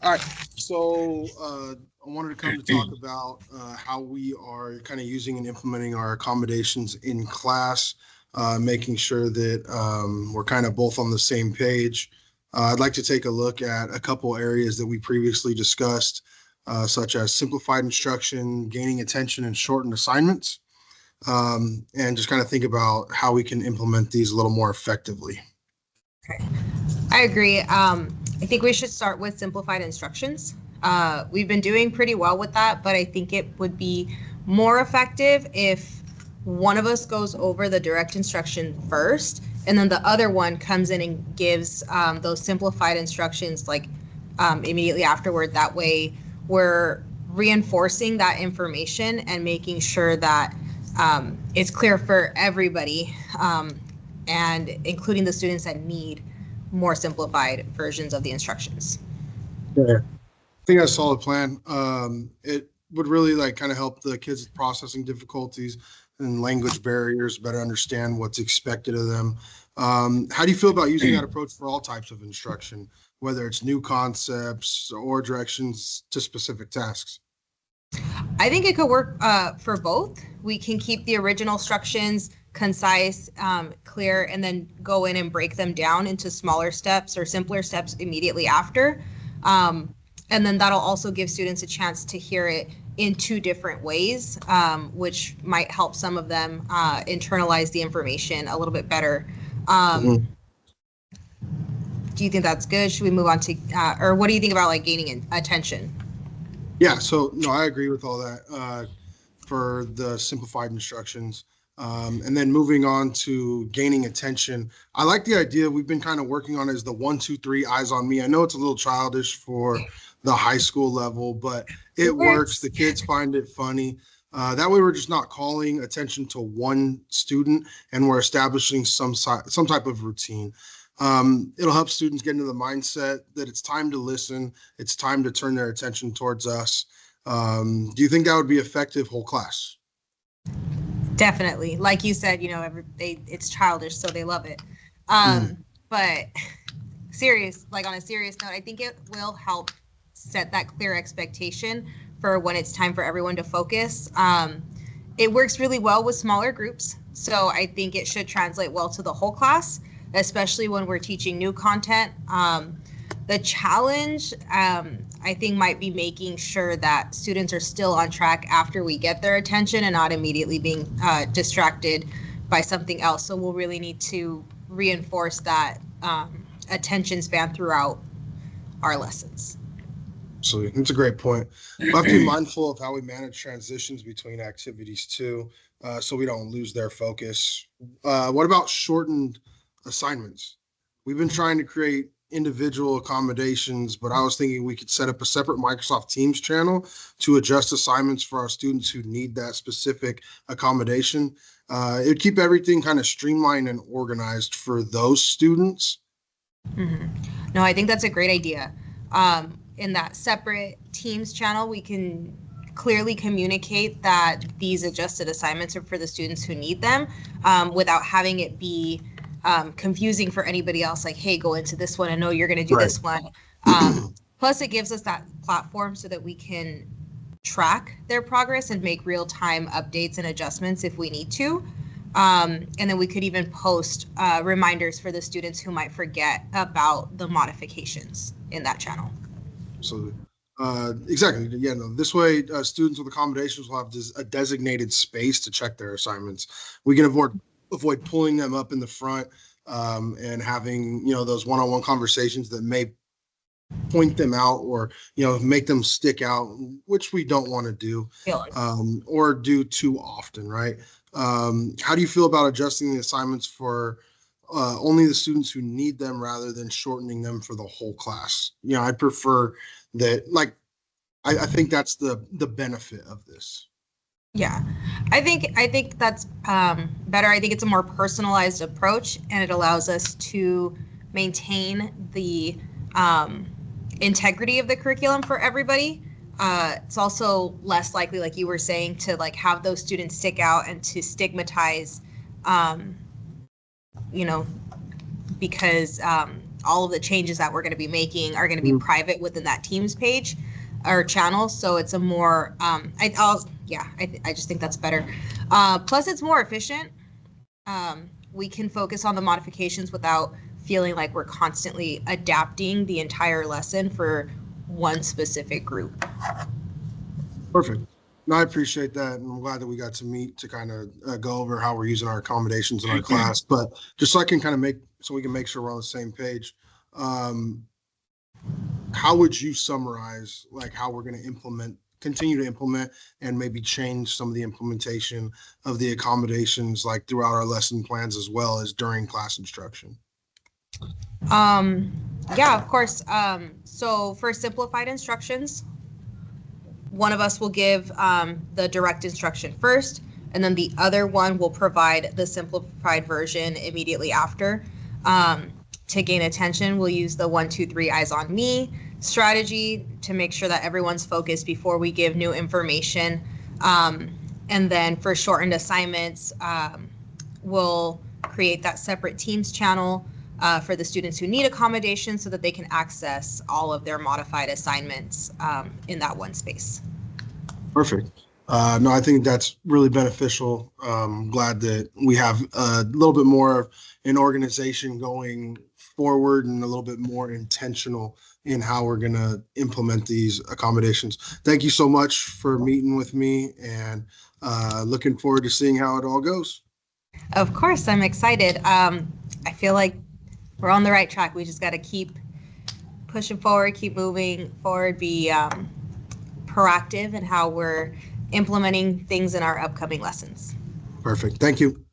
All right. So I wanted to come to talk about how we are kind of using and implementing our accommodations in class, making sure that we're kind of both on the same page. I'd like to take a look at a couple areas that we previously discussed, such as simplified instruction, gaining attention, and shortened assignments, and just kind of think about how we can implement these a little more effectively. Okay. I agree. I think we should start with simplified instructions. We've been doing pretty well with that, but I think it would be more effective if one of us goes over the direct instruction first, and then the other one comes in and gives those simplified instructions immediately afterward. That way, we're reinforcing that information and making sure that it's clear for everybody, and including the students that need more simplified versions of the instructions. Yeah. I think that's a solid plan. It would really like kind of help the kids with processing difficulties and language barriers better understand what's expected of them. How do you feel about using that approach for all types of instruction, whether it's new concepts or directions to specific tasks? I think it could work for both. We can keep the original instructions concise, clear, and then go in and break them down into smaller steps or simpler steps immediately after. And then that'll also give students a chance to hear it in two different ways, which might help some of them internalize the information a little bit better. Mhm. Do you think that's good? Should we move on to, or what do you think about like gaining attention? Yeah, so no, I agree with all that for the simplified instructions. And then moving on to gaining attention, I like the idea we've been kind of working on is the 1, 2, 3 eyes on me. I know it's a little childish for the high school level, but It it works. The works. kids find it funny. That way, we're just not calling attention to one student, and we're establishing some type of routine. It'll help students get into the mindset that it's time to listen. It's time to turn their attention towards us. Do you think that would be effective whole class? Definitely. Like you said, it's childish, so they love it. Mm, But serious, like on a serious note, I think it will help set that clear expectation for when it's time for everyone to focus. It works really well with smaller groups, so I think it should translate well to the whole class, especially when we're teaching new content. The challenge, I think, might be making sure that students are still on track after we get their attention and not immediately being distracted by something else. So we'll really need to reinforce that attention span throughout our lessons. absolutely. That's a great point. We'll have to be mindful of how we manage transitions between activities too, so we don't lose their focus. What about shortened assignments? We've been trying to create individual accommodations, but I was thinking we could set up a separate Microsoft Teams channel to adjust assignments for our students who need that specific accommodation. It would keep everything kind of streamlined and organized for those students. Mm-hmm. No, I think that's a great idea. In that separate Teams channel, we can clearly communicate that these adjusted assignments are for the students who need them, without having it be confusing for anybody else. Like, hey, go into this one. I know you're going to do Right. this one. Plus, it gives us that platform so that we can track their progress and make real-time updates and adjustments if we need to. And then we could even post reminders for the students who might forget about the modifications in that channel. Absolutely. Exactly. Yeah, no, this way, students with accommodations will have a designated space to check their assignments. We can avoid pulling them up in the front, and having those one-on-one conversations that may point them out or make them stick out, which we don't want to do, or do too often, right? How do you feel about adjusting the assignments for only the students who need them rather than shortening them for the whole class? I'd prefer that. Like, I think that's the benefit of this. Yeah, I think that's better. I think it's a more personalized approach, and it allows us to maintain the um, integrity of the curriculum for everybody. It's also less likely, like you were saying, to like have those students stick out and to stigmatize, um, you know, because all of the changes that we're going to be making are going to be private within that Teams page or channel. So it's a more, I just think that's better. Plus, it's more efficient. We can focus on the modifications without feeling like we're constantly adapting the entire lesson for one specific group. Perfect. No, I appreciate that. And I'm glad that we got to meet to kind of go over how we're using our accommodations in our class. But just so I can kind of we can make sure we're on the same page. How would you summarize like how we're going to continue to implement and maybe change some of the implementation of the accommodations like throughout our lesson plans as well as during class instruction? Yeah, of course. So for simplified instructions, one of us will give the direct instruction first, and then the other one will provide the simplified version immediately after. To gain attention, we'll use the 1, 2, 3 eyes on me strategy to make sure that everyone's focused before we give new information. And then for shortened assignments, we'll create that separate Teams channel for the students who need accommodation so that they can access all of their modified assignments in that one space. Perfect. No, I think that's really beneficial. Glad that we have a little bit more of an organization going forward and a little bit more intentional in how we're going to implement these accommodations. Thank you so much for meeting with me, and looking forward to seeing how it all goes. Of course, I'm excited. I feel like we're on the right track. We just got to keep pushing forward, keep moving forward, be proactive in how we're implementing things in our upcoming lessons. Perfect. Thank you.